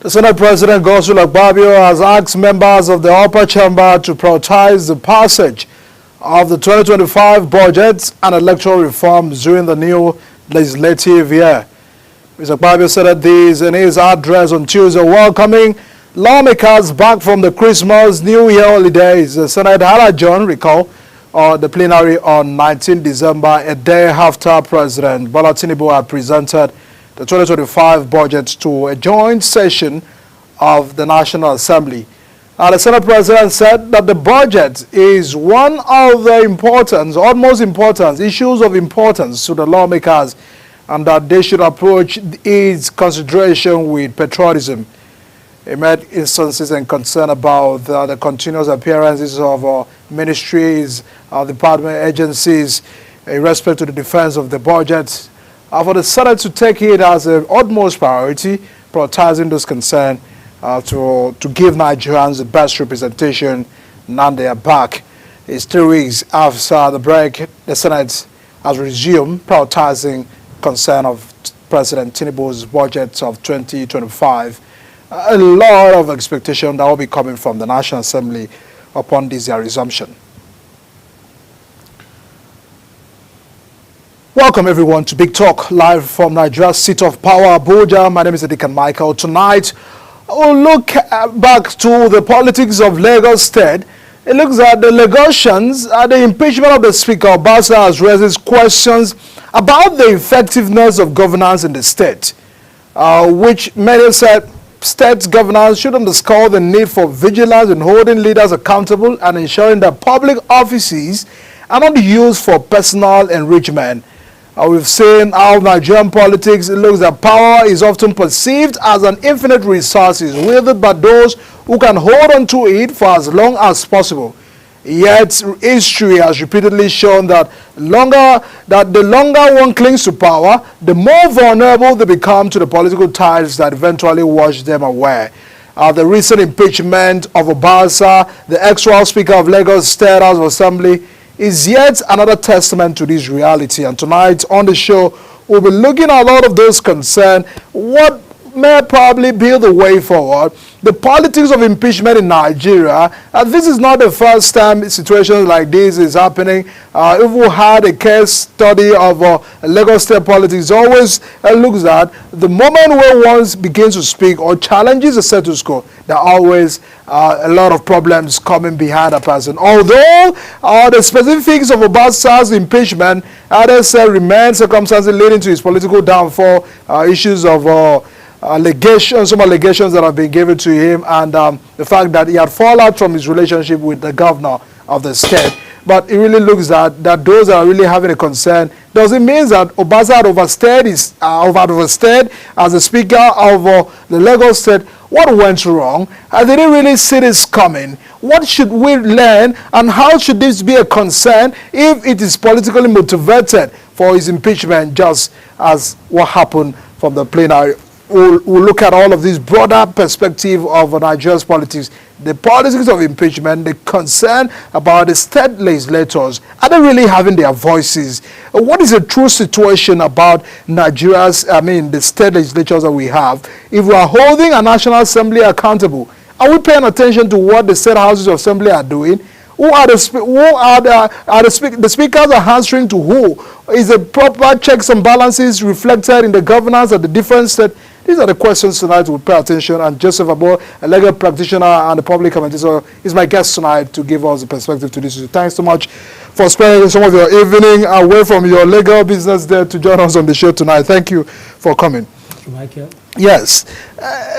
Senate President Godswill Akpabio has asked members of the upper chamber to prioritize the passage of the 2025 budget and electoral reforms during the new legislative year. Mr. Akpabio said this in his address on Tuesday, welcoming lawmakers back from the Christmas New Year holidays. The Senate had adjourned, recall, the plenary on 19 December, a day after President Bola Tinubu had presented the 2025 budget to a joint session of the National Assembly. The Senate President said that the budget is one of the utmost important issues of importance to the lawmakers, and that they should approach its consideration with patriotism. He made instances and concern about the continuous appearances of ministries, department agencies in respect to the defense of the budget. For the Senate to take it as an utmost priority, prioritizing those concerns to give Nigerians the best representation. Now they are back. It's 3 weeks after the break. The Senate has resumed prioritizing concern of President Tinubu's budget of 2025. A lot of expectation that will be coming from the National Assembly upon this resumption. Welcome everyone to Big Talk, live from Nigeria's seat of power, Abuja. My name is Adikan Michael. Tonight, we'll look back to the politics of Lagos State. It looks at the allegations, the impeachment of the Speaker. Obasa has raised questions about the effectiveness of governance in the state, which many said state governance should underscore the need for vigilance in holding leaders accountable and ensuring that public offices are not used for personal enrichment. We've seen how Nigerian politics, it looks that power is often perceived as an infinite resource wielded by those who can hold on to it for as long as possible. Yet history has repeatedly shown that the longer one clings to power, the more vulnerable they become to the political tides that eventually wash them away. The recent impeachment of Obasa, the ex-royal Speaker of Lagos State House of Assembly, is yet another testament to this reality. And tonight on the show, we'll be looking at a lot of those concerns, what may probably be the way forward, the politics of impeachment in Nigeria. This is not the first time situations like this is happening. If we had a case study of Lagos State politics, always looks at the moment where one begins to speak or challenges the status quo, there are always a lot of problems coming behind a person. Although the specifics of Obasa's impeachment, others say remain circumstances leading to his political downfall, issues of some allegations that have been given to him, and the fact that he had fallen out from his relationship with the governor of the state. But it really looks that those that are really having a concern, does it mean that Obasa had overstayed as the Speaker of the Lagos State? What went wrong? They didn't really see this coming. What should we learn, and how should this be a concern if it is politically motivated for his impeachment, just as what happened from the plenary? We'll look at all of this broader perspective of Nigeria's politics, the politics of impeachment, the concern about the state legislators. Are they really having their voices? What is the true situation about the state legislatures that we have? If we are holding a National Assembly accountable, are we paying attention to what the state houses of assembly are doing? The speakers are answering to who? Is the proper checks and balances reflected in the governance of the different states? These are the questions tonight we'll pay attention, and Joseph Abo, a legal practitioner and a public commentator, is my guest tonight to give us a perspective to this issue. Thanks so much for spending some of your evening away from your legal business there to join us on the show tonight. Thank you for coming. Thank you, Michael. Yes,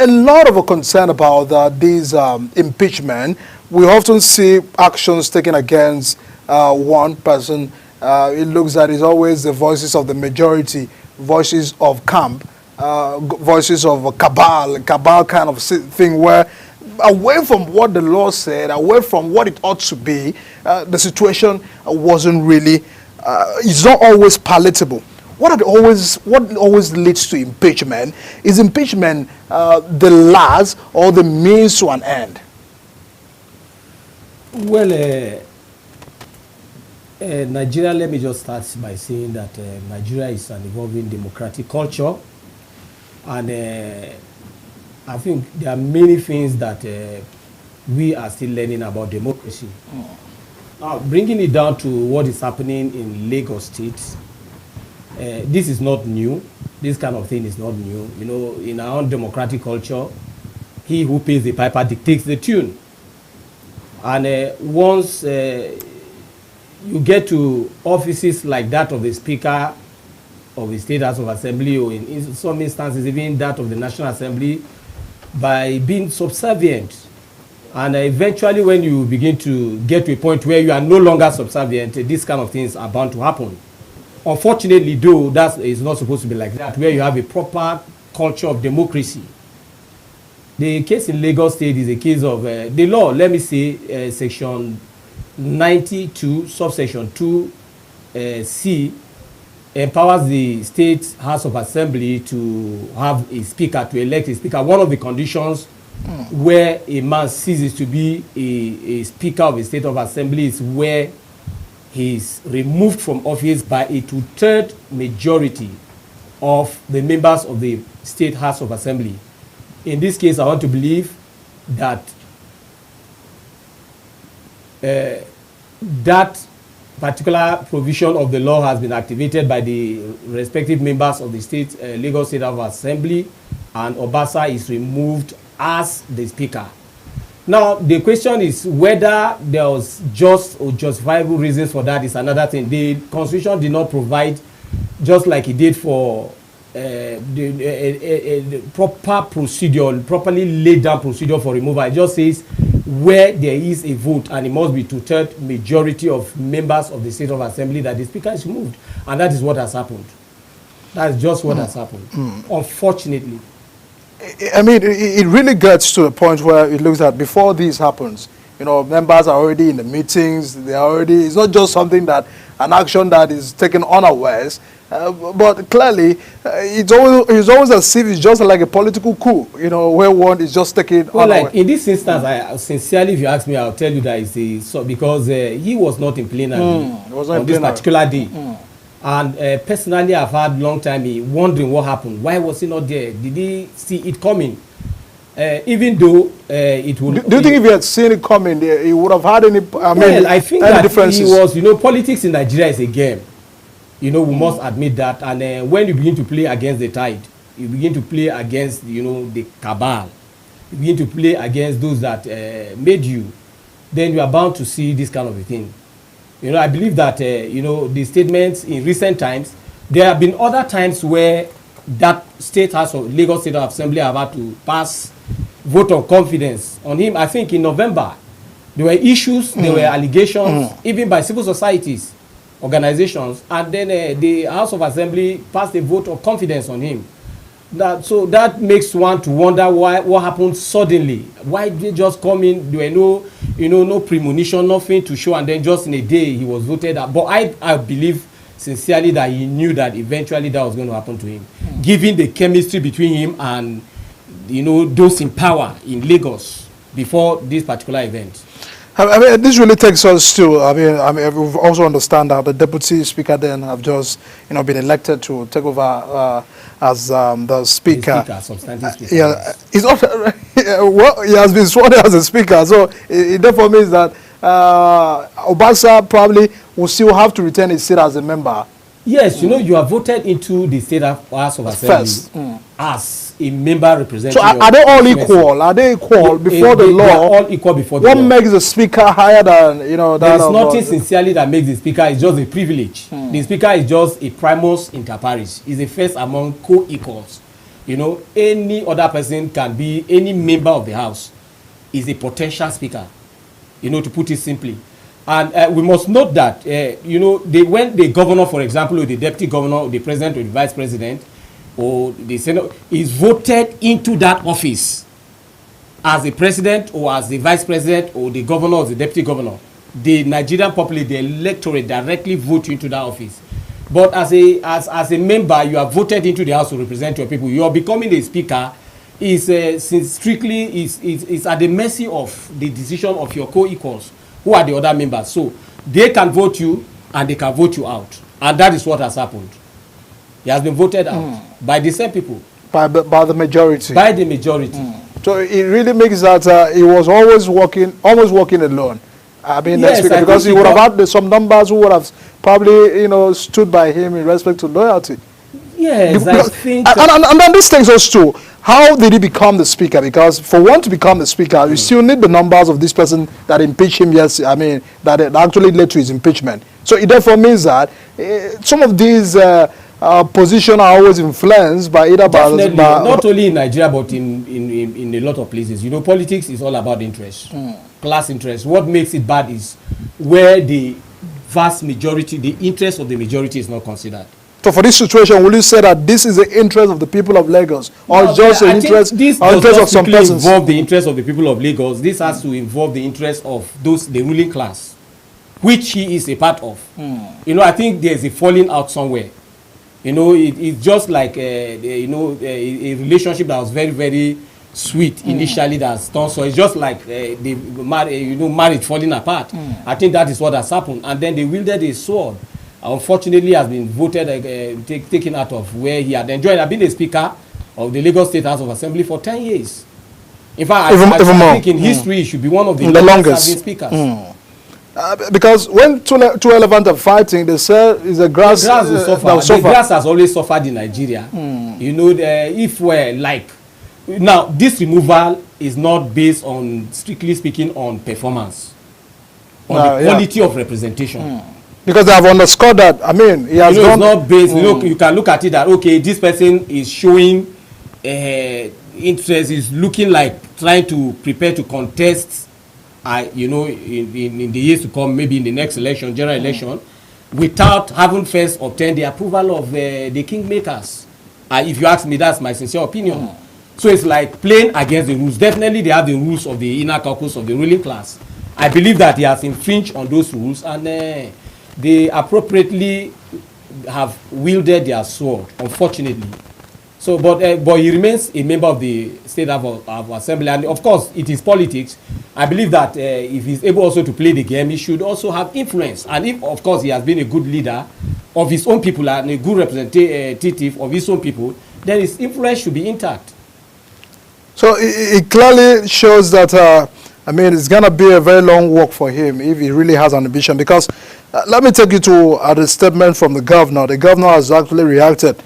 a lot of a concern about these impeachment. We often see actions taken against one person. It looks that it's always the voices of the majority, voices of camp, voices of cabal kind of thing, where away from what the law said, away from what it ought to be, the situation wasn't really, it's not always palatable. What always leads to impeachment? Is impeachment the last or the means to an end? Well, Nigeria, let me just start by saying that Nigeria is an evolving democratic culture, and I think there are many things that we are still learning about democracy. Now, bringing it down to what is happening in Lagos State, this is not new. This kind of thing is not new. You know, in our own democratic culture, he who pays the piper dictates the tune. And once you get to offices like that of the Speaker of the State House of Assembly, or in some instances even that of the National Assembly, by being subservient, and eventually when you begin to get to a point where you are no longer subservient, these kind of things are bound to happen. Unfortunately, though, that is not supposed to be like that, where you have a proper culture of democracy. The case in Lagos State is a case of the law, let me say, section 92, subsection 2C, empowers the State House of Assembly to have a speaker, to elect a speaker. One of the conditions where a man ceases to be a speaker of the State of Assembly is where he is removed from office by a two-thirds majority of the members of the State House of Assembly. In this case, I want to believe that that particular provision of the law has been activated by the respective members of the state, Lagos State House of Assembly, and Obasa is removed as the speaker. Now, the question is whether there was just or justifiable reasons for that is another thing. The Constitution did not provide, just like it did for the proper procedure, properly laid down procedure for removal. It just says where there is a vote, and it must be two-thirds majority of members of the State of Assembly, that the speaker is removed. And that is what has happened. That is just what has happened, unfortunately. I mean, it really gets to a point where it looks like before this happens, you know, members are already in the meetings, they are already, it's not just something that, an action that is taken unawares, but clearly, it's always as if it's just like a political coup, you know, where one is just taking unawares. Like in this instance, I sincerely, if you ask me, I'll tell you that it's because he was not in plenary on this particular day. And personally, I've had long time wondering what happened. Why was he not there? Did he see it coming? Even though it would... Do you think if he had seen it coming, he would have had any, I think that differences? He was, you know, politics in Nigeria is a game. You know, we must admit that. And when you begin to play against the tide, you begin to play against, you know, the cabal, you begin to play against those that made you, then you are bound to see this kind of a thing. You know, I believe that, you know, the statements in recent times, there have been other times where that State House of Lagos State Assembly have had to pass vote of confidence on him. I think in November, there were issues, there were allegations, even by civil societies, organizations, and then the House of Assembly passed a vote of confidence on him. So that makes one to wonder what happened suddenly. Why did they just come in? There were no, you know, no premonition, nothing to show, and then just in a day he was voted out. But I believe sincerely that he knew that eventually that was going to happen to him, given the chemistry between him and, you know, those in power in Lagos before this particular event. I mean, this really takes us to, I mean, we also understand that the deputy speaker then have just, you know, been elected to take over as the speaker. The speaker, substantive speaker. Yeah, he's not, well, he has been sworn as a speaker, so it therefore means that Obasa probably will still have to retain his seat as a member. Yes, you know, you are voted into the State House of Assembly as a member representing. So are they all equal? Are they equal before the law? They are all equal before the law. What makes the speaker higher than, you know, that? There is nothing sincerely that makes the speaker. It's just a privilege. The speaker is just a primus inter pares. He's the first among co-equals. You know, any other person can be, any member of the house is a potential speaker, you know, to put it simply. And we must note that, you know, when the governor, for example, or the deputy governor, or the president, or the vice president, or the Senate is voted into that office as the president, or as the vice president, or the governor, or the deputy governor, the Nigerian populace, the electorate directly vote you into that office. But as a member, you are voted into the house to represent your people. You are becoming a speaker is strictly is at the mercy of the decision of your co-equals, who are the other members. So they can vote you and they can vote you out. And that is what has happened. He has been voted out by the same people. by the majority. By the majority. So it really makes that he was always almost working alone. I mean, Yes, because he would have had some numbers who would have probably, stood by him in respect to loyalty. Yes, I think. And then this takes us to how did he become the speaker? Because for one to become the speaker, you still need the numbers of this person that impeached him. Yes, I mean that actually led to his impeachment. So it therefore means that some of these positions are always influenced by either Definitely, not only in Nigeria but in a lot of places. Politics is all about interest, class interest. What makes it bad is where the vast majority, the interest of the majority is not considered. So for this situation, will you say that this is the interest of the people of Lagos, or No, just the interest, this or does interest not of some simply persons? involve the interest of the people of Lagos. This has to involve the interest of the ruling class, which he is a part of. I think there's a falling out somewhere. It's just like a relationship that was very, very sweet initially that's done. So it's just like the marriage falling apart. I think that is what has happened. And then they wielded a sword. Unfortunately, has been voted taken out of where he had enjoyed. I've been a speaker of the Lagos State House of Assembly for 10 years. In fact, I think in history, he should be one of the longest serving speakers. Because when two elephants are fighting, they say is the grass will suffer. The grass has always suffered in Nigeria. If we're like now, this removal is not based on, strictly speaking, on performance, on the quality of representation. Because they have underscored that. I mean, he has it's not based. You can look at it that okay, this person is showing interest, is looking like trying to prepare to contest. In the years to come, maybe in the next election, general election, without having first obtained the approval of the kingmakers. If you ask me, that's my sincere opinion. So it's like playing against the rules. Definitely, they have the rules of the inner caucus of the ruling class. I believe that he has infringed on those rules, and they appropriately have wielded their sword, unfortunately. So, but he remains a member of the State of Assembly, and of course, it is politics. I believe that if he's able also to play the game, he should also have influence. And if, of course, he has been a good leader of his own people and a good representative of his own people, then his influence should be intact. So it clearly shows that, it's going to be a very long walk for him if he really has an ambition. Because let me take you to the statement from the governor. The governor has actually reacted.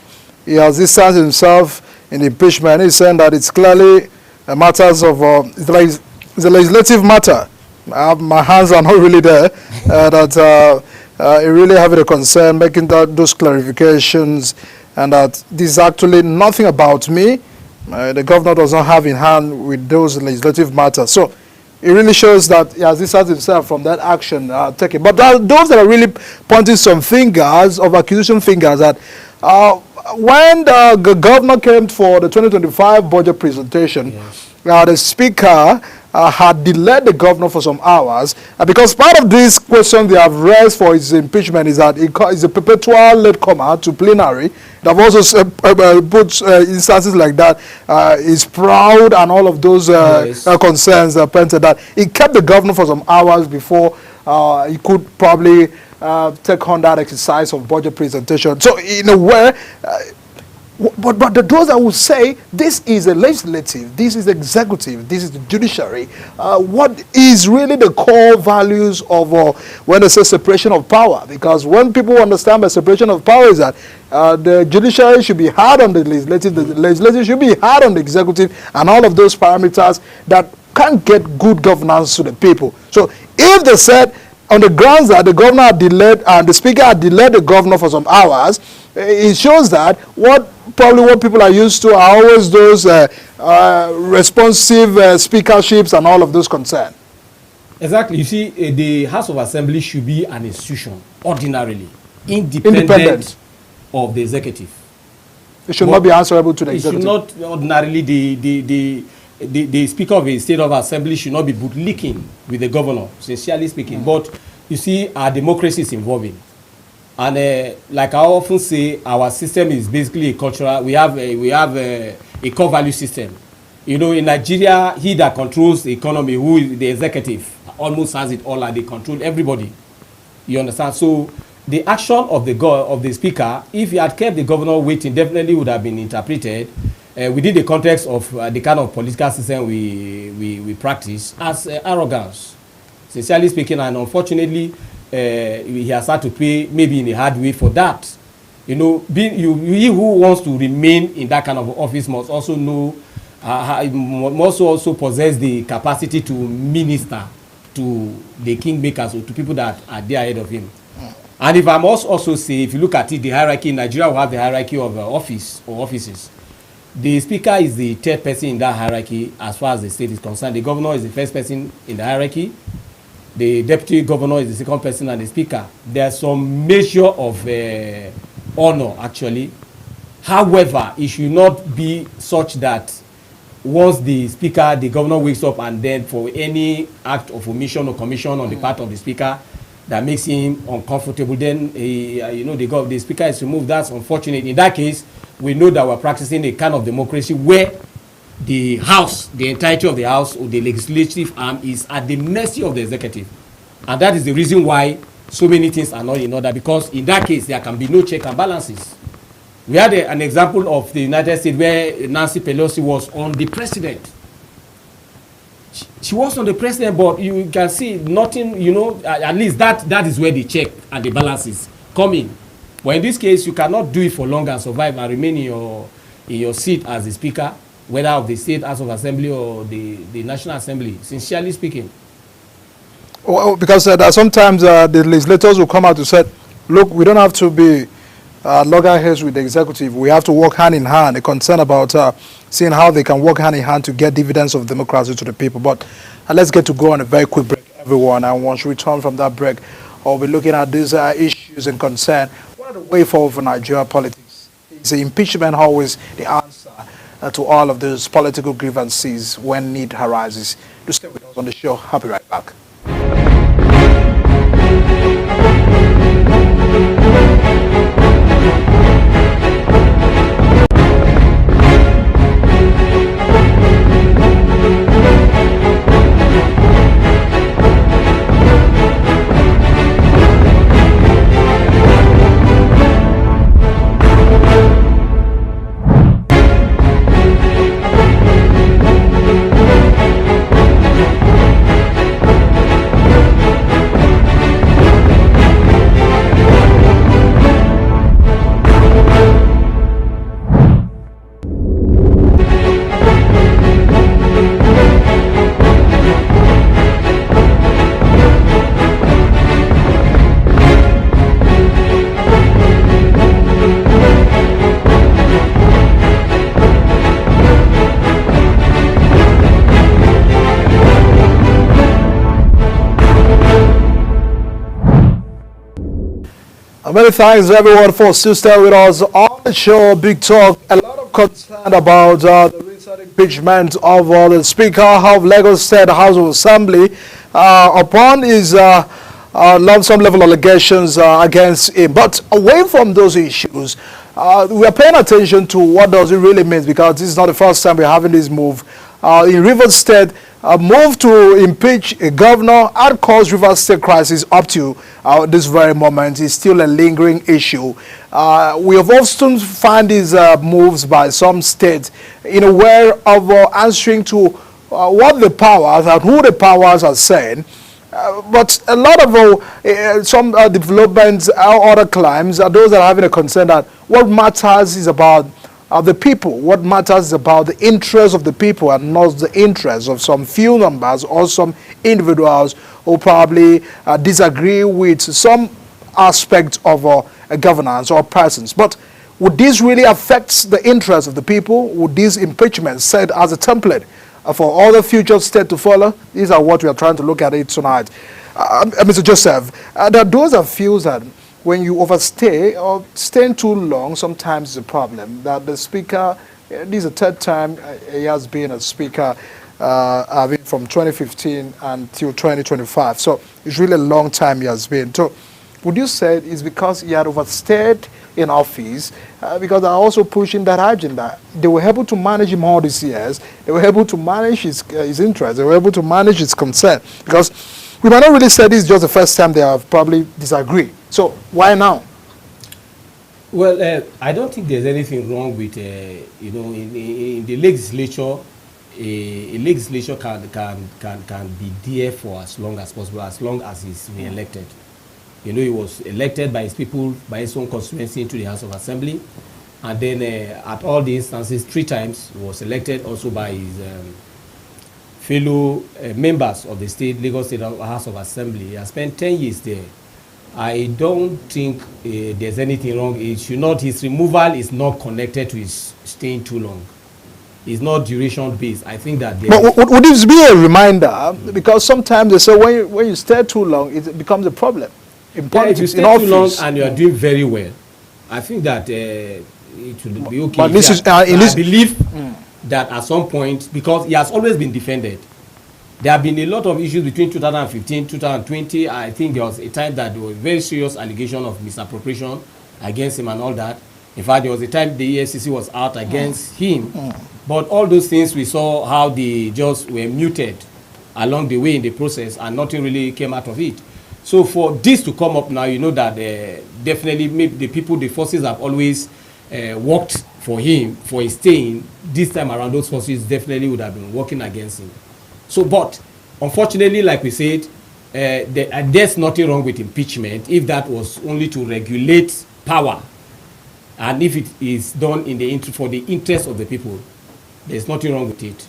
He has distanced himself in the impeachment. He's saying that it's clearly a matters of, it's a legislative matter. My hands are not really there. That he really having a concern, making those clarifications, and that this is actually nothing about me. The governor does not have in hand with those legislative matters. So it really shows that he has distanced himself from that action taken. But those that are really pointing some fingers, of accusation fingers, that when the governor came for the 2025 budget presentation, the speaker had delayed the governor for some hours, because part of this question they have raised for his impeachment is that he's a perpetual latecomer to plenary. They've also put instances like that. He's proud and all of those concerns painted that he kept the governor for some hours before he could probably take on that exercise of budget presentation. So in a way, but those that will say this is a legislative, this is executive, this is the judiciary, what is really the core values of when they say separation of power? Because when people understand by separation of power is that the judiciary should be hard on the legislative should be hard on the executive, and all of those parameters that can't get good governance to the people. So if they said on the grounds that the governor had delayed and the speaker had delayed the governor for some hours, it shows that what people are used to are always those responsive speakerships and all of those concerns. Exactly. You see, the House of Assembly should be an institution, ordinarily, independent of the executive. It should not be answerable to the executive. It should not ordinarily, the Speaker of the State of Assembly should not be bootlicking with the governor, sincerely speaking. But you see, our democracy is evolving. And like I often say, our system is basically a cultural. We have a core value system. In Nigeria, he that controls the economy, who is the executive, almost has it all, and they control everybody. You understand? So the action of the speaker, if he had kept the governor waiting, definitely would have been interpreted within the context of the kind of political system we practice as arrogance, sincerely speaking. And unfortunately, he has had to pay maybe in a hard way for that. You know, he who wants to remain in that kind of office must also know, must also possess the capacity to minister to the kingmakers or to people that are there ahead of him. And if I must also say, if you look at it, the hierarchy in Nigeria will have the hierarchy of office or offices. The speaker is the third person in that hierarchy as far as the state is concerned. The governor is the first person in the hierarchy. The deputy governor is the second person, and the speaker. There's some measure of honor, actually. However, it should not be such that once the speaker, the governor wakes up, and then for any act of omission or commission on the part of the speaker that makes him uncomfortable, then the speaker is removed. That's unfortunate. In that case, we know that we're practicing a kind of democracy where the house, the entirety of the house or the legislative arm is at the mercy of the executive. And that is the reason why so many things are not in order, because in that case there can be no check and balances. We had an example of the United States where Nancy Pelosi was on the president. She was on the president, but you can see nothing, at least that is where the check and the balances come in. But in this case, you cannot do it for long and survive and remain in your seat as the speaker, whether of the state House of Assembly or the National Assembly, sincerely speaking. Well, because sometimes the legislators will come out to say, look, we don't have to be loggerheads with the executive. We have to work hand in hand. They're concerned about seeing how they can work hand in hand to get dividends of democracy to the people. But let's get to go on a very quick break, everyone. And once we return from that break, I'll be looking at these issues and concern. What are the way forward for Nigeria politics? Is impeachment always the answer to all of those political grievances when need arises? Do stay with us on the show. I'll be right back. Many thanks everyone for still staying with us on the show. Big Talk. A lot of concern about the recent impeachment of the Speaker of Lagos State House of Assembly upon his some level of allegations against him. But away from those issues, we are paying attention to what does it really mean, because this is not the first time we're having this move. In Rivers State, a move to impeach a governor had caused Rivers State crisis up to this very moment. Is still a lingering issue. We have often found these moves by some states in a way of answering to what the powers and who the powers are saying. But a lot of some developments or other climes are those that are having a concern that what matters is about the people. What matters is about the interests of the people and not the interests of some few numbers or some individuals who probably disagree with some aspect of a governance or persons. But would this really affect the interests of the people? Would these impeachments set as a template for all the future states to follow? These are what we are trying to look at it tonight. Mr. Joseph, there are those that feel that when you overstay or staying too long, sometimes it's a problem. That the speaker, this is the third time he has been a speaker, from 2015 until 2025. So it's really a long time he has been. So would you say it's because he had overstayed in office, because they're also pushing that agenda? They were able to manage him all these years. They were able to manage his interests. They were able to manage his concern. Because we might not really say this is just the first time they have probably disagreed. So why now? Well, I don't think there's anything wrong with, in the legislature, a legislature can be there for as long as possible, as long as he's re-elected. You know, he was elected by his people, by his own constituency into the House of Assembly. And then at all the instances, 3 times, he was elected also by his fellow members of the state, Lagos State House of Assembly. He has spent 10 years there. I don't think there's anything wrong. It should not, his removal is not connected to his staying too long. It's not duration based. I think that. But would this be a reminder? Because sometimes they say when you stay too long, it becomes a problem in politics. If you stay too long and you are doing very well, I think that it will be okay. But this is, I believe that at some point, because he has always been defended. There have been a lot of issues between 2015, 2020. I think there was a time that there was very serious allegation of misappropriation against him and all that. In fact, there was a time the EFCC was out against him. But all those things, we saw how they just were muted along the way in the process, and nothing really came out of it. So for this to come up now, you know that definitely maybe the people, the forces have always worked for him, for his staying. This time around, those forces definitely would have been working against him. So, but unfortunately, like we said, there's nothing wrong with impeachment if that was only to regulate power, and if it is done in the for the interest of the people, there's nothing wrong with it.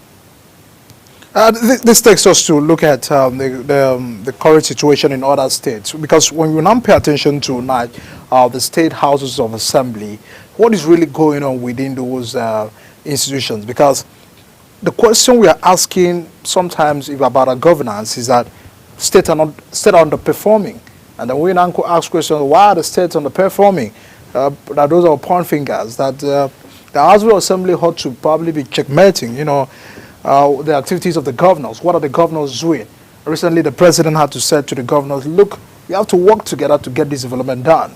This takes us to look at the current situation in other states, because when we now pay attention to the state houses of assembly, what is really going on within those institutions? Because the question we are asking sometimes about our governance is that states are underperforming, and then we now ask questions: why are the states underperforming? That those are point fingers. That the House of Assembly ought to probably be checkmating, the activities of the governors. What are the governors doing? Recently, the president had to say to the governors, "Look, we have to work together to get this development done."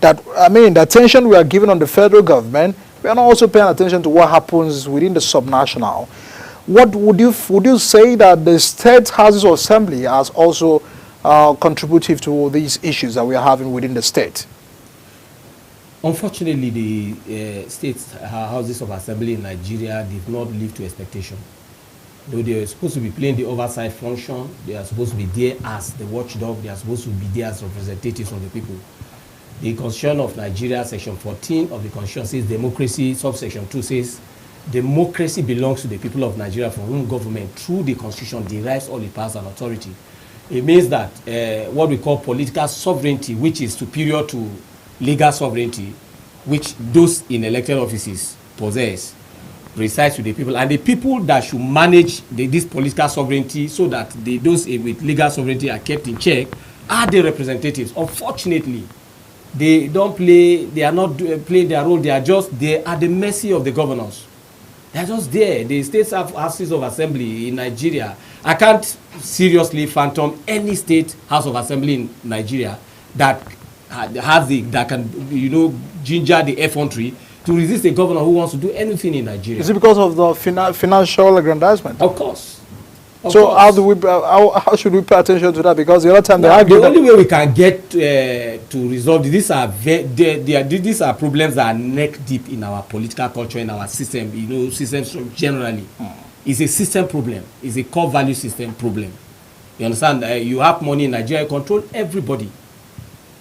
The attention we are giving on the federal government, we are not also paying attention to what happens within the subnational. What would you say that the state houses of assembly has also contributive to these issues that we are having within the state? Unfortunately, the state houses of assembly in Nigeria did not live to expectation. Though they are supposed to be playing the oversight function, they are supposed to be there as the watchdog, they are supposed to be there as representatives of the people. The Constitution of Nigeria, Section 14 of the Constitution says democracy, subsection 2 says democracy belongs to the people of Nigeria, from whom government, through the Constitution, derives all its powers and authority. It means that what we call political sovereignty, which is superior to legal sovereignty, which those in elected offices possess, resides with the people. And the people that should manage this political sovereignty so that those with legal sovereignty are kept in check are the representatives. Unfortunately, they don't play, they are not playing their role. They are at the mercy of the governors. They are just there. The state houses of assembly in Nigeria, I can't seriously phantom any state house of assembly in Nigeria that can ginger the effrontery to resist a governor who wants to do anything in Nigeria. Is it because of the financial aggrandizement? Of course. So how should we pay attention to that? Because the other time the only way we can get to resolve these are problems that are neck deep in our political culture, in our system. Systems generally. It's a system problem. It's a core value system problem. You understand? You have money in Nigeria, you control everybody.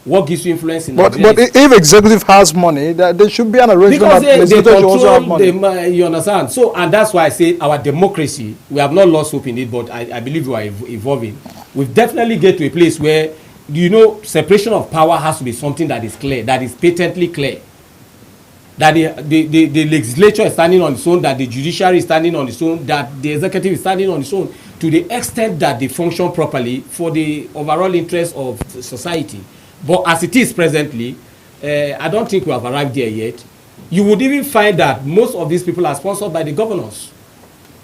What gives you influence in Nigeria? But if executive has money, there should be an arrangement because they control money. You understand? So, and that's why I say our democracy, we have not lost hope in it, but I believe we are evolving. We've definitely get to a place where, separation of power has to be something that is clear, that is patently clear. That the legislature is standing on its own, that the judiciary is standing on its own, that the executive is standing on its own, to the extent that they function properly for the overall interest of society. But as it is presently, I don't think we have arrived there yet. You would even find that most of these people are sponsored by the governors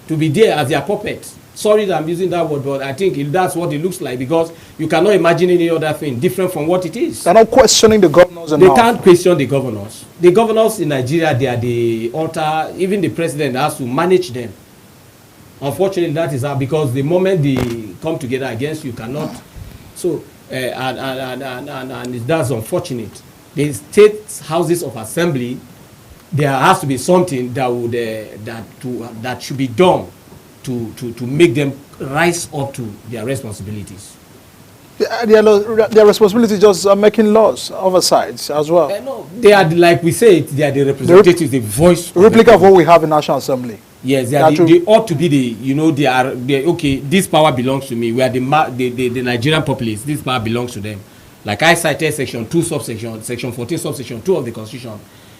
to be there as their puppets. Sorry that I'm using that word, but I think that's what it looks like, because you cannot imagine any other thing different from what it is. They're not questioning the governors enough. They can't question the governors. The governors in Nigeria, they are the altar. Even the president has to manage them. Unfortunately, that is how, because the moment they come together against you, cannot. So, and that's unfortunate. the state houses of assembly, there has to be something that would that should be done to make them rise up to their responsibilities. Their responsibility just making laws, oversights as well. No, they are, like we say, they are the representatives, the voice. Replica of what we have in National Assembly. Yes, they ought to be okay, this power belongs to me. We are the Nigerian populace. This power belongs to them. Like I cited section 2 subsection, section 14 subsection 2 of the Constitution.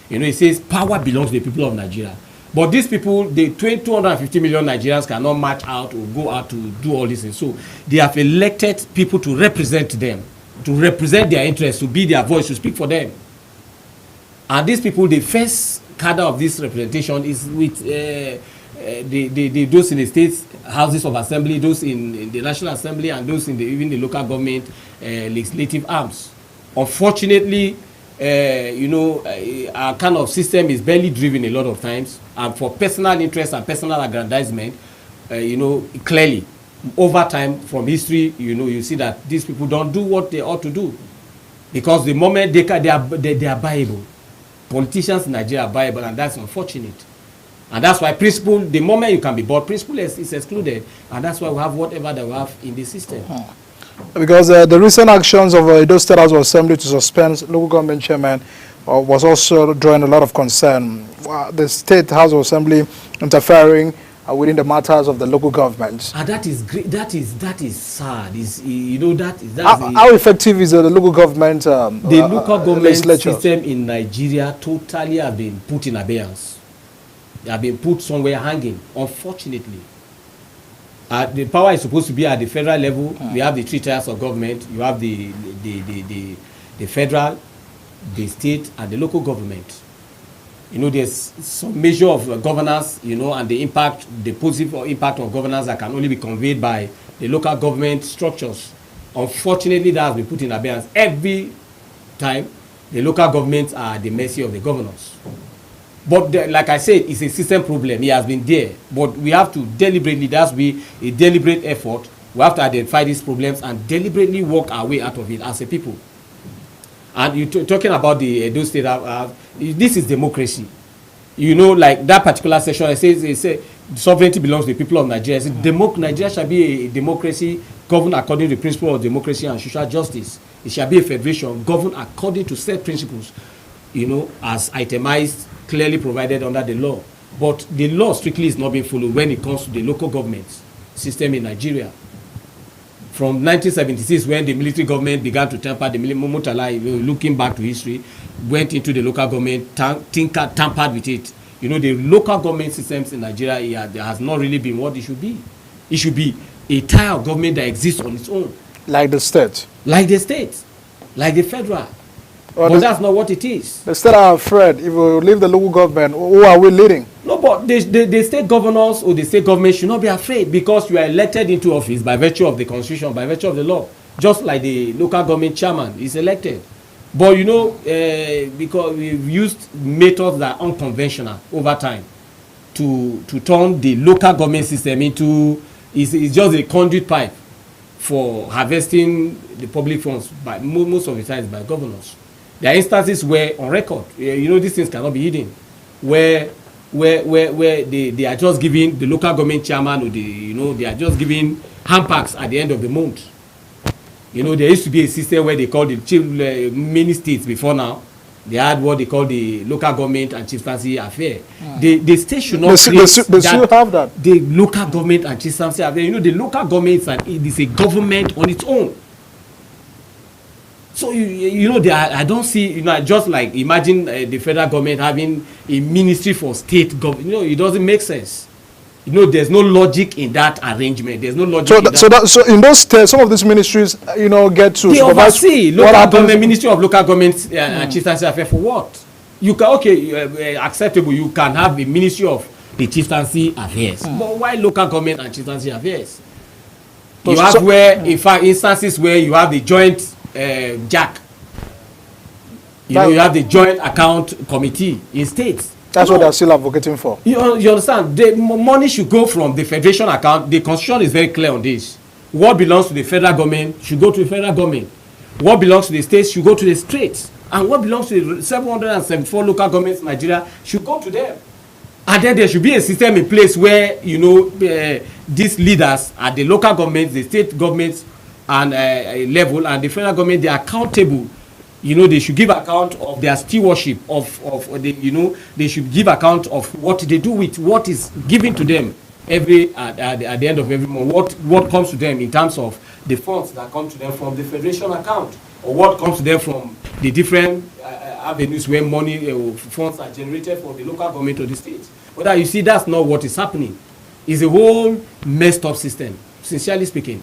It says power belongs to the people of Nigeria. But these people, the 250 million Nigerians cannot march out or go out to do all this things. So they have elected people to represent them, to represent their interests, to be their voice, to speak for them. And these people, the first cadre of this representation is with those in the states houses of assembly, those in the National Assembly, and those in even the local government legislative arms. Unfortunately, our kind of system is barely driven a lot of times, and for personal interest and personal aggrandizement, clearly over time from history, you see that these people don't do what they ought to do, because the moment they are buyable. Politicians in Nigeria are buyable, and that's unfortunate. And that's why principle, the moment you can be bought, principle is excluded, and that's why we have whatever that we have in the system. Because the recent actions of Edo State House of Assembly to suspend local government chairman was also drawing a lot of concern. The State House of Assembly interfering within the matters of the local government. And that is great. That is sad. How effective is the local government? The local government system in Nigeria totally have been put in abeyance. They have been put somewhere hanging, unfortunately. The power is supposed to be at the federal level. We have the 3 tiers of government. You have the federal, the state, and the local government. There's some measure of governance, and the positive impact of governance that can only be conveyed by the local government structures. Unfortunately, that has been put in abeyance. Every time, the local governments are at the mercy of the governors. But like I said, it's a system problem. It has been there. But we have to deliberately, there has to be a deliberate effort. We have to identify these problems and deliberately work our way out of it as a people. And you're talking about the Edo State, this is democracy. Like that particular section, it says sovereignty belongs to the people of Nigeria. Nigeria shall be a democracy governed according to the principle of democracy and social justice. It shall be a federation governed according to set principles, as itemized, clearly provided under the law. But the law strictly is not being followed when it comes to the local government system in Nigeria. From 1976, when the military government began to tamper, the Murtala, looking back to history, went into the local government, tampered with it. The local government systems in Nigeria has not really been what it should be. It should be a tier of government that exists on its own. Like the state. Like the state. Like the federal. Well, but that's not what it is. The state are afraid. If we leave the local government, who are we leading? No, but the state governors or the state government should not be afraid, because you are elected into office by virtue of the constitution, by virtue of the law. Just like the local government chairman is elected. But because we've used methods that are unconventional over time to turn the local government system into, it's just a conduit pipe for harvesting the public funds by most of the times by governors. There are instances where, on record, these things cannot be hidden, where they are just giving the local government chairman, or they are just giving handpacks at the end of the month. There used to be a system where they called the chief, many states before now, they had what they call the local government and chieftaincy affair. The state should not have that. The local government and chieftaincy affair. The local government is a government on its own. So I don't see, just like imagine the federal government having a ministry for state government. It doesn't make sense. There's no logic in that arrangement. There's no logic. So in those states, some of these ministries, get to they oversee local government, Ministry of Local Government and Chieftaincy Affairs for what? You can acceptable. You can have a Ministry of the Chieftaincy Affairs, but why local government and Chieftaincy Affairs? You have in fact, instances where you have the joint JAC. You have the Joint Account Committee in states. That's what they're still advocating for. You understand? The money should go from the federation account. The constitution is very clear on this. What belongs to the federal government should go to the federal government. What belongs to the states should go to the states, and what belongs to the 774 local governments in Nigeria should go to them. And then there should be a system in place where, you know, these leaders at the local governments, the state governments, and level, and the federal government, they are accountable. You know, they should give account of their stewardship of the, you know, they should give account of what they do with what is given to them at the end of every month. What comes to them in terms of the funds that come to them from the federation account, or what comes to them from the different avenues where money funds are generated for the local government or the state. But you see, that's not what is happening. It's a whole messed up system, sincerely speaking.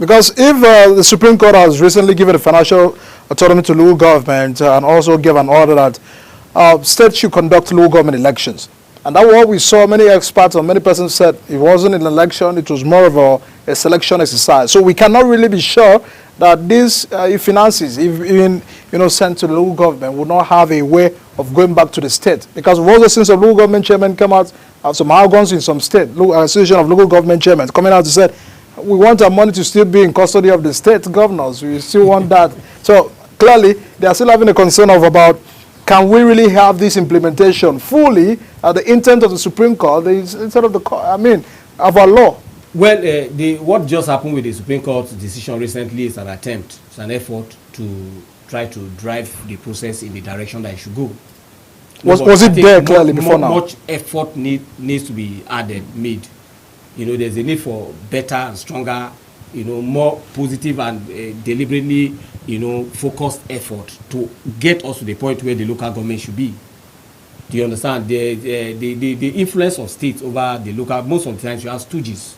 Because if the Supreme Court has recently given a financial autonomy to local government and also give an order that states should conduct local government elections, and that what we saw, many experts and many persons said it wasn't an election, it was more of a selection exercise. So we cannot really be sure that these finances, if even, you know, sent to the local government, would not have a way of going back to the state. Because we've also seen some local government chairmen come out, some arrogance in some state, association of local government chairmen coming out to say, we want our money to still be in custody of the state governors. We still want that. So clearly, they are still having a concern of about, can we really have this implementation fully at the intent of the Supreme Court instead of of our law? Well, what just happened with the Supreme Court's decision recently is an attempt, it's an effort to try to drive the process in the direction that it should go. Was it there clearly before now? Much effort needs to be made. You know, there's a need for better and stronger, you know, more positive and deliberately, you know, focused effort to get us to the point where the local government should be. Do you understand? The influence of states over the local, most of the times you have stooges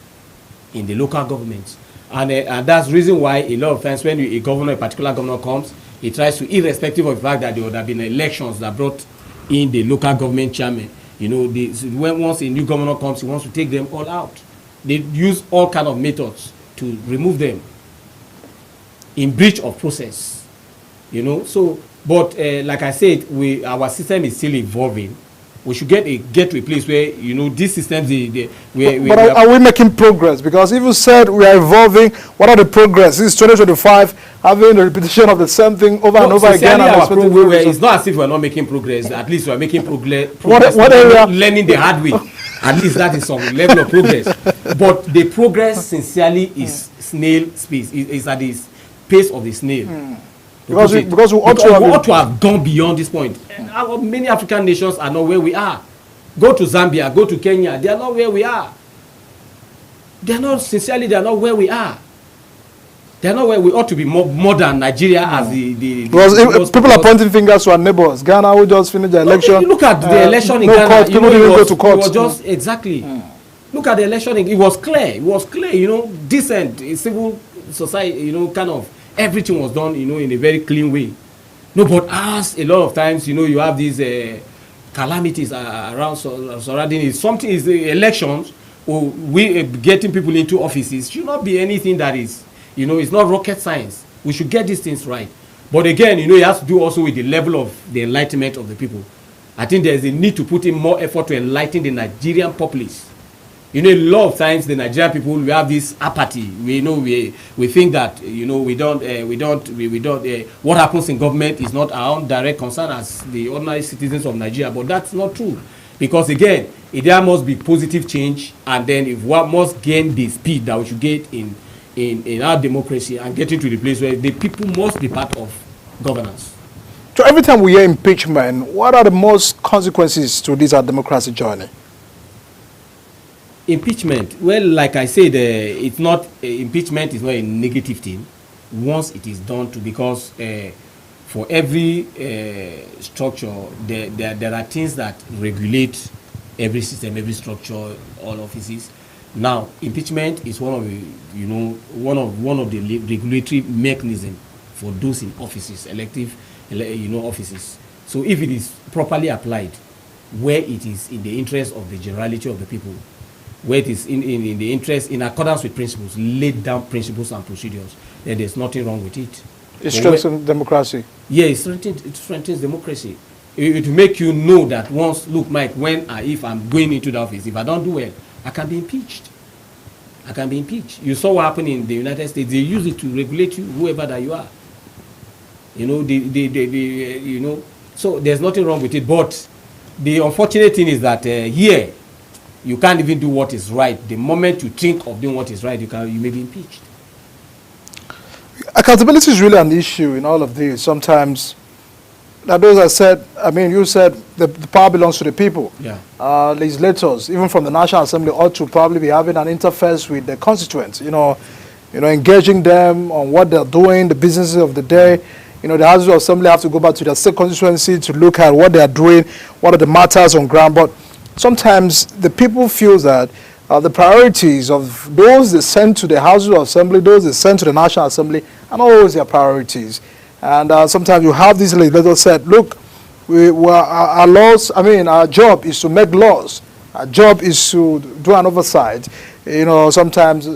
in the local government. And that's the reason why a lot of times when a particular governor comes, he tries to, irrespective of the fact that there would have been elections that brought in the local government chairman, you know, once a new governor comes, he wants to take them all out. They use all kind of methods to remove them in breach of process, you know. So, but like I said, our system is still evolving. We should get to a place where, you know, these systems, But are we making progress? Because if you said we are evolving, what are the progress? This is 2025, having the repetition of the same thing over and over again. It's not as if we're not making progress. At least we're making progress. Learning the hard way. At least that is some level of progress. But the progress, sincerely, is snail speed. Is at the pace of the snail. Because we ought to have gone beyond this point. Many African nations are not where we are. Go to Zambia, go to Kenya, they are not where we are. They are not where we are. They are not where we ought to be more than Nigeria as because people are pointing fingers to our neighbors. Ghana, who just finished the election. Look at the election in Ghana. People didn't go to court. It was just, exactly. Look at the election. It was clear. It was clear, you know, decent, civil society, you know, kind of. Everything was done, you know, in a very clean way. No, but as a lot of times, you know, you have these calamities around surrounding it. Something is the elections, or getting people into offices should not be anything that is, you know, it's not rocket science. We should get these things right. But again, you know, it has to do also with the level of the enlightenment of the people. I think there's a need to put in more effort to enlighten the Nigerian populace. You know, a lot of times the Nigerian people, we have this apathy. We know we think that, you know, we don't what happens in government is not our own direct concern as the ordinary citizens of Nigeria. But that's not true, because again, there must be positive change, and then if we must gain the speed that we should get in our democracy and getting to the place where the people must be part of governance. So every time we hear impeachment, what are the most consequences to this our democracy journey? Impeachment, well, like I said, it's not impeachment is not a negative thing once it is done to, because for every structure there are things that regulate every system, every structure, all offices. Now, impeachment is one of the, you know, one of the regulatory mechanisms for those in offices, elective, you know, offices. So if it is properly applied, where it is in the interest of the generality of the people, where it is in the interest, in accordance with principles, laid down principles and procedures, then there's nothing wrong with it. It strengthens democracy. Yeah, it strengthens democracy. It will make you know that once, look, Mike, when if I'm going into the office, if I don't do well, I can be impeached. You saw what happened in the United States. They use it to regulate you, whoever that you are. You know, you know, so there's nothing wrong with it. But the unfortunate thing is that here, you can't even do what is right. The moment you think of doing what is right, you may be impeached. Accountability is really an issue in all of this. Sometimes, now those I said, I mean, you said the power belongs to the people. Yeah. Legislators, even from the National Assembly, ought to probably be having an interface with the constituents. You know, engaging them on what they're doing, the businesses of the day. You know, the Houses of Assembly have to go back to their state constituency to look at what they are doing, what are the matters on ground. But sometimes the people feel that the priorities of those they send to the Houses of Assembly, those they send to the National Assembly, are not always their priorities. And sometimes you have these legislators said, look, our laws, I mean, our job is to make laws. Our job is to do an oversight, you know, sometimes,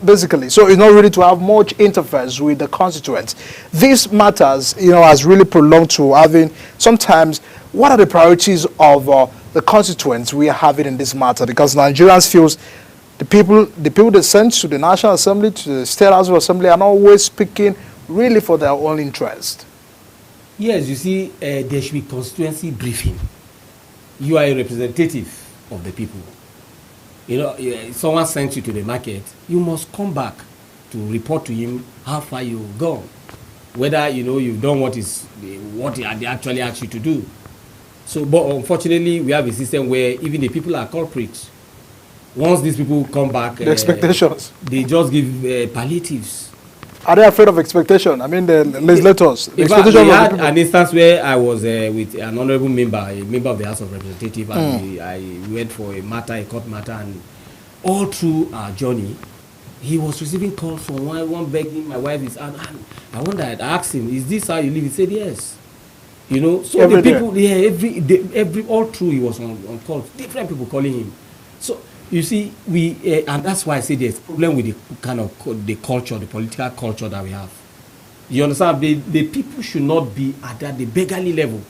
basically. So it's not really to have much interface with the constituents. These matters, you know, has really prolonged to having, sometimes, what are the priorities of the constituents we are having in this matter? Because Nigerians feels the people they send to the National Assembly, to the State House of Assembly, are not always speaking really for their own interest. Yes, you see, there should be constituency briefing. You are a representative of the people. You know, someone sent you to the market, you must come back to report to him how far you've gone. Whether, you know, you've done what they actually asked you to do. So, but unfortunately, we have a system where even the people are culprits. Once these people come back, The expectations. they just give palliatives. Are they afraid of expectation? I mean, the legislators. The In fact, expectation we of the had people. an instance where I was with an honourable member, a member of the House of Representatives, and I went for a court matter, and all through our journey, he was receiving calls from one begging my wife is, and I wondered, I asked him, is this how you live? He said yes. You know, so Every the people, every all through he was on call, different people calling him. So you see, and that's why I say there's problem with the kind of the culture, the political culture that we have. You understand? The people should not be at the beggarly level.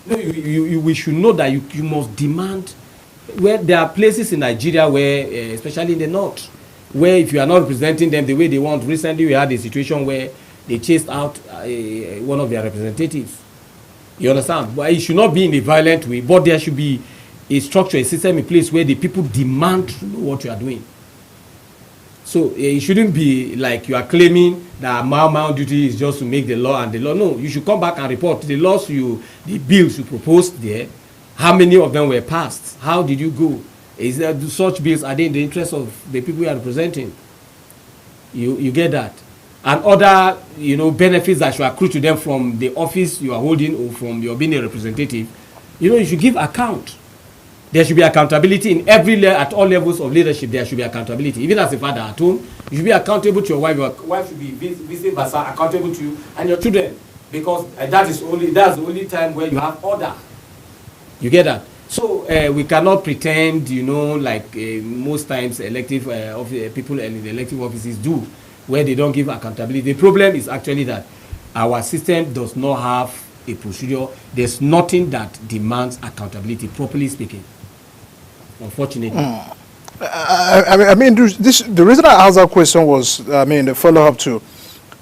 No, we should know that you must demand. Where there are places in Nigeria where, especially in the north, where if you are not representing them the way they want. Recently, we had a situation where they chased out one of their representatives. You understand? But it should not be in a violent way, but there should be a structure, a system in place where the people demand to know what you are doing. So it shouldn't be like you are claiming that my duty is just to make the law and the law. No, you should come back and report the laws the bills you proposed there. How many of them were passed? How did you go? Is there such bills, are they in the interest of the people you are representing? You get that? And other, you know, benefits that should accrue to them from the office you are holding or from your being a representative, you know, you should give account. There should be accountability in at all levels of leadership. There should be accountability. Even as a father at home, you should be accountable to your wife. Your wife should be vice versa accountable to you and your children, because that's the only time where you have order. You get that? So we cannot pretend, you know, like most times elective people in the elective offices do, where they don't give accountability. The problem is actually that our system does not have a procedure. There's nothing that demands accountability, properly speaking. Unfortunately. I mean, the reason I asked that question was, I mean, the follow-up to,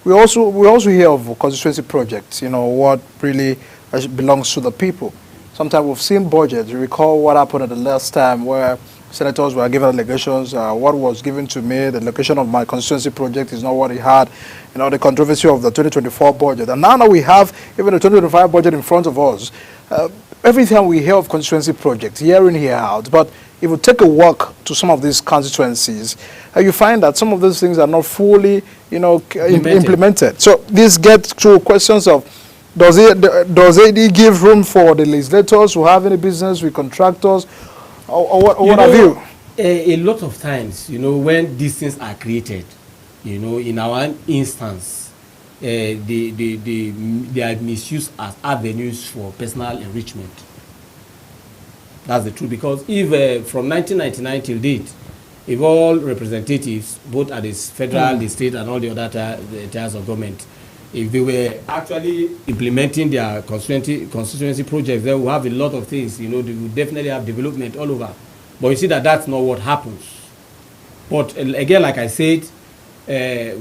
we also hear of constituency projects, you know, what really belongs to the people. Sometimes we've seen budgets. You recall what happened at the last time where senators were given allegations. What was given to me, the location of my constituency project is not what he had. You know, the controversy of the 2024 budget. And now that we have even the 2025 budget in front of us, every time we hear of constituency projects, year in, year out, but if you take a walk to some of these constituencies, you find that some of those things are not fully, you know, implemented. So this gets to questions of, does it give room for the legislators who have any business with contractors, or what have you? A lot of times, you know, when these things are created, you know, in our instance, they are misused as avenues for personal enrichment. That's the truth, because if from 1999 till date, if all representatives, both at the federal, the state, and all the other tiers of government, if they were actually implementing their constituency projects, they will have a lot of things. You know, they will definitely have development all over. But you see that that's not what happens. But again, like I said, there's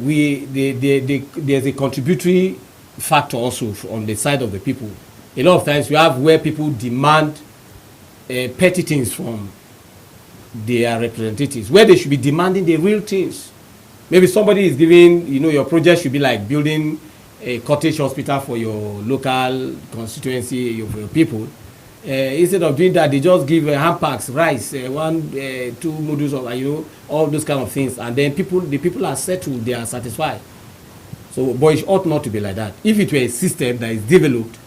a contributory factor also on the side of the people. A lot of times you have where people demand petty things from their representatives, where they should be demanding the real things. Maybe somebody is giving, your project should be like building a cottage hospital for your local constituency of your people. Instead of doing that, they just give hand packs, rice, 2 noodles, of all those kind of things, and then the people are settled, they are satisfied. So, but it ought not to be like that. If it were a system that is developed,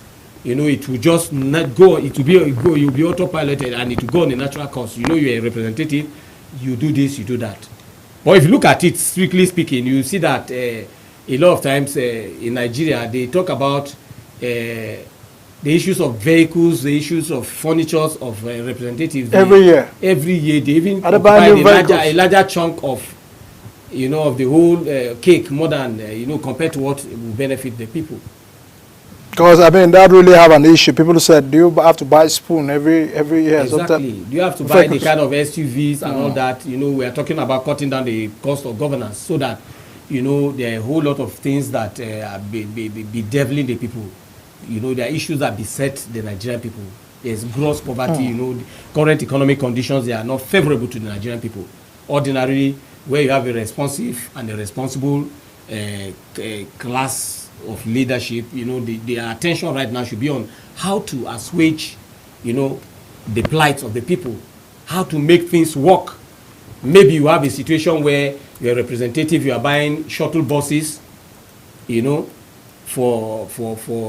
it will just not go. It will be you'll be autopiloted, and it will go on a natural course. You're a representative. You do this, you do that. But if you look at it, strictly speaking, you see that a lot of times in Nigeria they talk about the issues of vehicles, the issues of furnitures of representatives. Every year they even occupy a larger chunk of of the whole cake, more than compared to what will benefit the people. Because that really have an issue. People said, do you have to buy spoon every year? Exactly. Do you have to buy the kind of SUVs and all that? We are talking about cutting down the cost of governance, so that there are a whole lot of things that are bedeviling the people. There are issues that beset the Nigerian people. There's gross poverty. The current economic conditions, they are not favorable to the Nigerian people. Ordinarily, where you have a responsive and a responsible class of leadership, the attention right now should be on how to assuage, the plight of the people, how to make things work. Maybe you have a situation where you're a representative, you are buying shuttle buses, for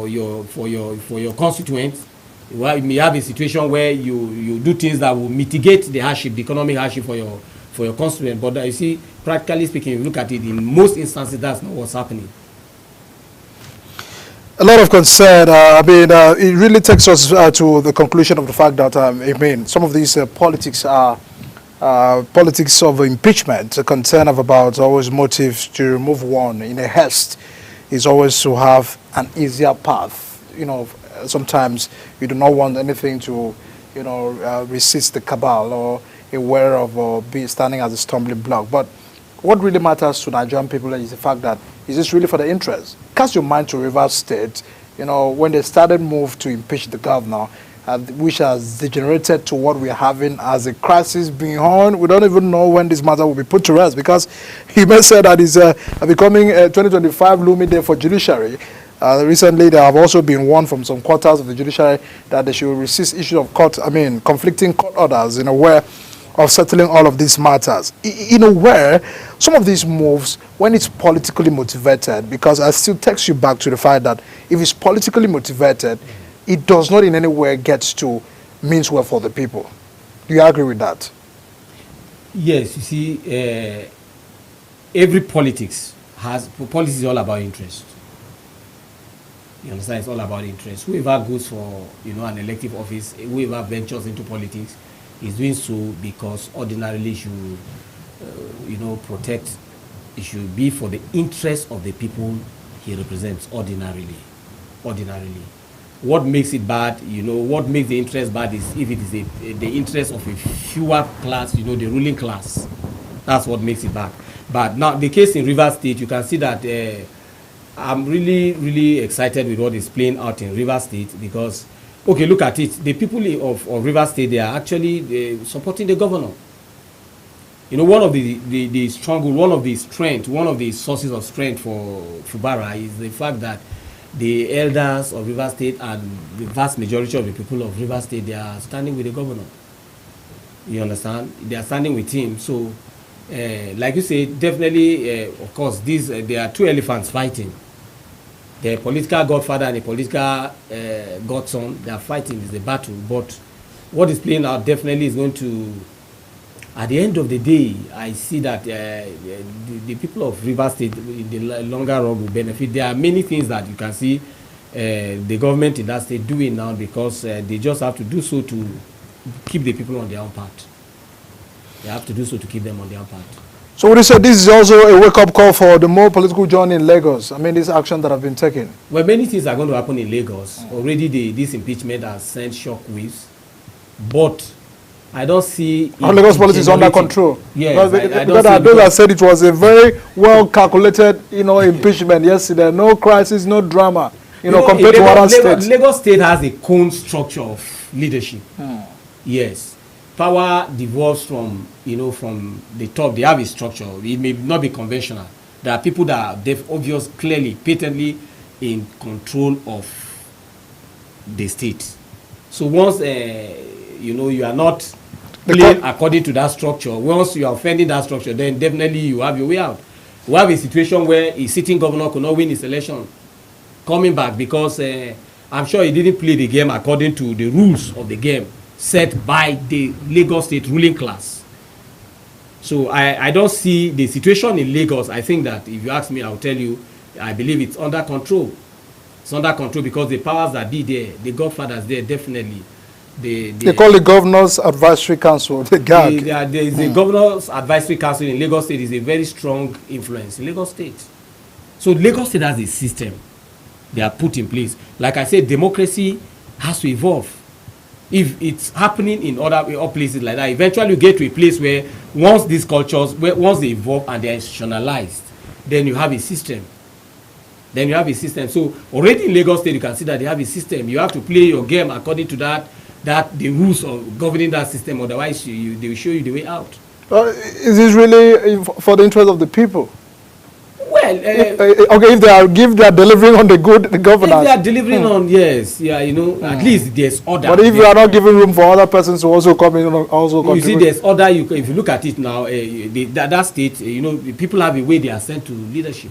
your constituents. You may have a situation where you do things that will mitigate the hardship, the economic hardship for your constituent. But you see, practically speaking, if you look at it, in most instances, that's not what's happening. A lot of concern. It really takes us to the conclusion of the fact that some of these politics are politics of impeachment. A concern of about always motives to remove one in a haste is always to have an easier path. Sometimes you do not want anything to, resist the cabal or aware of or be standing as a stumbling block. But what really matters to Nigerian people is the fact that, is this really for the interest? Cast your mind to Rivers State, when they started move to impeach the governor, which has degenerated to what we are having as a crisis being on. We don't even know when this matter will be put to rest, because he may say that it's becoming a 2025 looming day for judiciary. Recently, there have also been warned from some quarters of the judiciary that they should resist issue of conflicting court orders in a way of settling all of these matters. In a way, some of these moves, when it's politically motivated, because I still takes you back to the fact that if it's politically motivated, it does not in any way get to means well for the people. Do you agree with that? Yes, you see, every politics is all about interest. You understand? It's all about interest. Whoever goes for, an elective office, whoever ventures into politics, is doing so because ordinarily should, protect. It should be for the interest of the people he represents. Ordinarily. What makes it bad? What makes the interest bad is if it is the interest of a fewer class, the ruling class. That's what makes it bad. But now the case in Rivers State, you can see that I'm really, really excited with what is playing out in Rivers State, because, okay, look at it. The people of Rivers State, they are actually supporting the governor. One of the struggle, one of the sources of strength for Fubara is the fact that the elders of Rivers State and the vast majority of the people of Rivers State, they are standing with the governor. You understand? They are standing with him. So, like you say, definitely, of course, there are two elephants fighting. The political godfather and the political godson, they are fighting. It's a battle. But what is playing out definitely is going to, at the end of the day, I see that the people of Rivers State in the longer run will benefit. There are many things that you can see the government in that state doing now, because they just have to do so to keep the people on their own path. They have to do so to keep them on their own path. So would you say this is also a wake-up call for the more political journey in Lagos? This action that have been taken? Well, many things are going to happen in Lagos. Already this impeachment has sent shockwaves. But I don't see. Lagos politics is under control. Yes, I don't see those that because said it was a very well calculated, impeachment yesterday. No crisis, no drama. Compared to other states. Lagos State has a cone structure of leadership. Yes, power devolves from from the top. They have a structure. It may not be conventional. There are people that are obvious, clearly, patently in control of the state. So once you are not playing according to that structure, once you are offending that structure, then definitely you have your way out. We have a situation where a sitting governor could not win his election coming back because I'm sure he didn't play the game according to the rules of the game set by the Lagos State ruling class. So I don't see the situation in Lagos. I think that if you ask me, I'll tell you, I believe it's under control. It's under control because the powers that be there, the godfathers there, definitely. They call the Governor's Advisory Council, the GAG. There is a Governor's Advisory Council in Lagos State is a very strong influence in Lagos State. So Lagos State has a system they are put in place. Like I said, democracy has to evolve. If it's happening in other places like that, eventually you get to a place where once these cultures, once they evolve and they are institutionalized, then you have a system. So already in Lagos State, you can see that they have a system. You have to play your game according to that the rules of governing that system. Otherwise, they will show you the way out. Is this really for the interest of the people? Well, if they are delivering on the good governance. If they are delivering on, yes, at least there's order. But if you are not giving room for other persons to also come in and also contribute. You see, there's order. If you look at it now, that state, people have a way they are sent to leadership.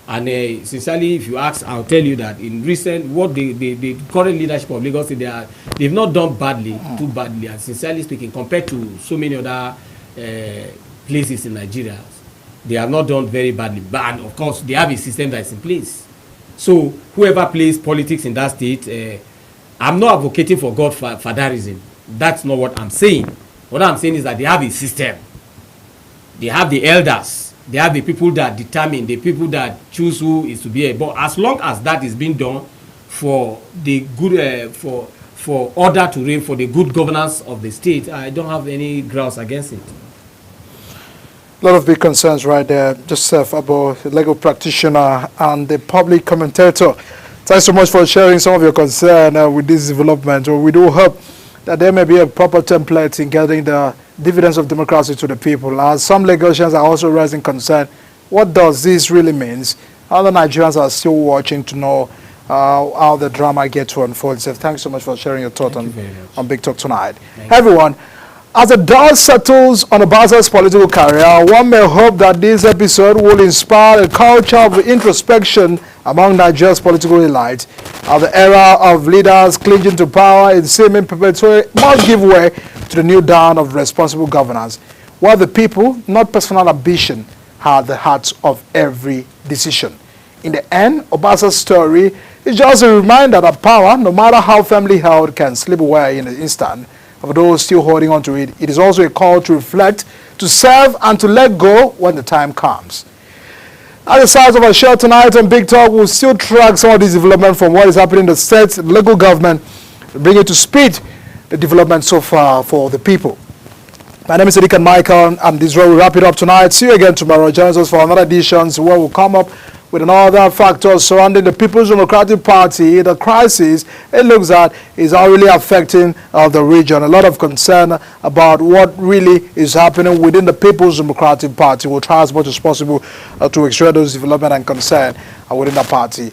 And sincerely, if you ask, I'll tell you that in recent, what the current leadership of Lagos State, they've not done too badly, and sincerely speaking, compared to so many other places in Nigeria, they have not done very badly. But of course, they have a system that is in place. So whoever plays politics in that state, I'm not advocating for godfatherism. That's not what I'm saying. What I'm saying is that they have a system. They have the elders. They have the people that determine, the people that choose who is to be a. But as long as that is being done for the good, for order to reign, for the good governance of the state, I don't have any grounds against it. A lot of big concerns right there, Joseph, about the legal practitioner and the public commentator. Thanks so much for sharing some of your concern with this development. We do hope that there may be a proper template in getting the dividends of democracy to the people. As some Lagosians are also raising concern, what does this really mean? Other Nigerians are still watching to know how the drama gets to unfold. So thanks so much for sharing your thoughts on Big Talk tonight. Everyone, as the dust settles on Obasanjo's political career, one may hope that this episode will inspire a culture of introspection among Nigeria's political elite. As the era of leaders clinging to power in seeming perpetuity must give way to the new dawn of responsible governance, where the people, not personal ambition, are the heart of every decision. In the end, Obasanjo's story is just a reminder that power, no matter how firmly held, can slip away in an instant. For those still holding on to it, it is also a call to reflect, to serve, and to let go when the time comes. At the size of our show tonight on Big Talk, we'll still track some of this development from what is happening in the state, the local government, bring it to speed, the development so far for the people. My name is Edikan Michael, and this is where we wrap it up tonight. See you again tomorrow. Join us for another edition where we'll come up with another factor surrounding the People's Democratic Party. The crisis it looks at is how really affecting the region. A lot of concern about what really is happening within the People's Democratic Party. We'll try as much as possible to extract those development and concern within the party.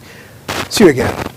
See you again.